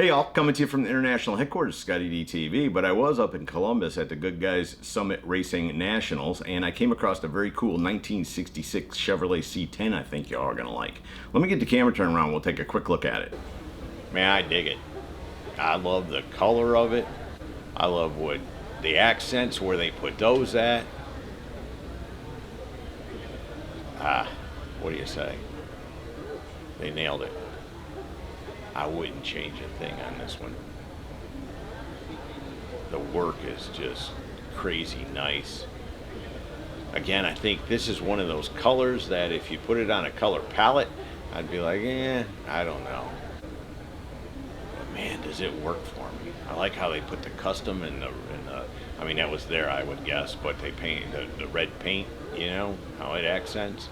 Hey y'all, coming to you from the international headquarters, ScottieDTV, but I was up in Columbus at the Goodguys Summit Racing Nationals, and I came across a very cool 1966 Chevrolet C10 I think y'all are going to like. Let me get the camera turned around, we'll take a quick look at it. Man, I dig it. I love the color of it. I love what the accents, where they put those at. What do you say? They nailed it. I wouldn't change a thing on this one. The work is just crazy nice. Again, I think this is one of those colors that if you put it on a color palette, I'd be like, I don't know. But man, does it work for me. I like how they put the custom in the I mean, that was there, I would guess, but they paint the red paint, you know, how it accents.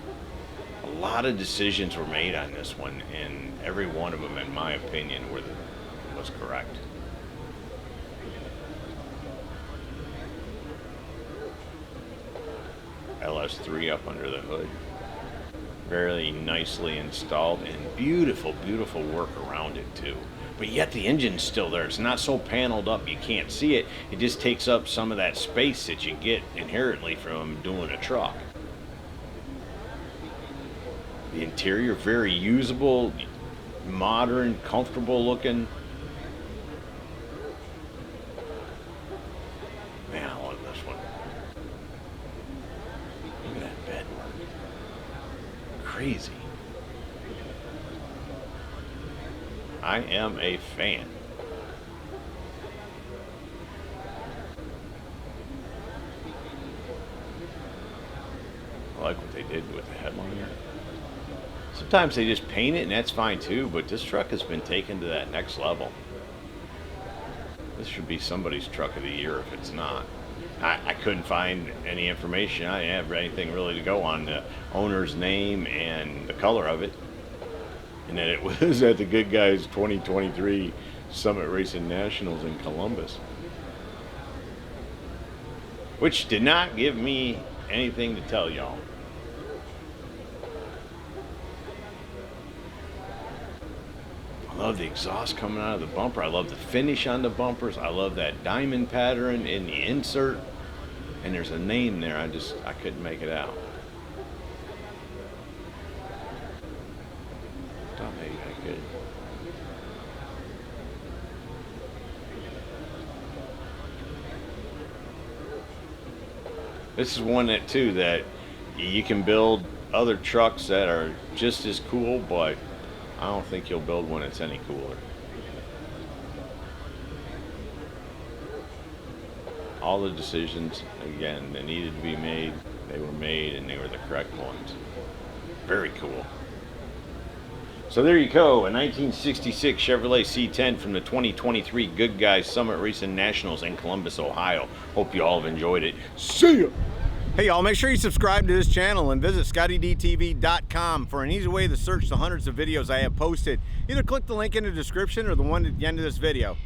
A lot of decisions were made on this one, and every one of them, in my opinion, was correct. LS3 up under the hood. Very nicely installed, and beautiful, beautiful work around it, too. But yet the engine's still there. It's not so paneled up you can't see it. It just takes up some of that space that you get inherently from doing a truck. The interior, very usable, modern, comfortable looking. Man, I love this one. Look at that bed work. Crazy. I am a fan. I like what they did with the headliner. Sometimes they just paint it, and that's fine too, but this truck has been taken to that next level. This should be somebody's truck of the year if it's not. I couldn't find any information. I didn't have anything really to go on the owner's name and the color of it. And that it was at the Goodguys 2023 Summit Racing Nationals in Columbus. Which did not give me anything to tell y'all. I love the exhaust coming out of the bumper. I love the finish on the bumpers. I love that diamond pattern in the insert. And there's a name there. I couldn't make it out. Thought maybe I could. This is one that too that you can build other trucks that are just as cool, but I don't think you'll build one that's any cooler. All the decisions, again, that needed to be made, they were made, and they were the correct ones. Very cool. So there you go, a 1966 Chevrolet C10 from the 2023 Goodguys Summit Racing Nationals in Columbus, Ohio. Hope you all have enjoyed it. See ya! Hey y'all, make sure you subscribe to this channel and visit ScottieDTV.com for an easy way to search the hundreds of videos I have posted. Either click the link in the description or the one at the end of this video.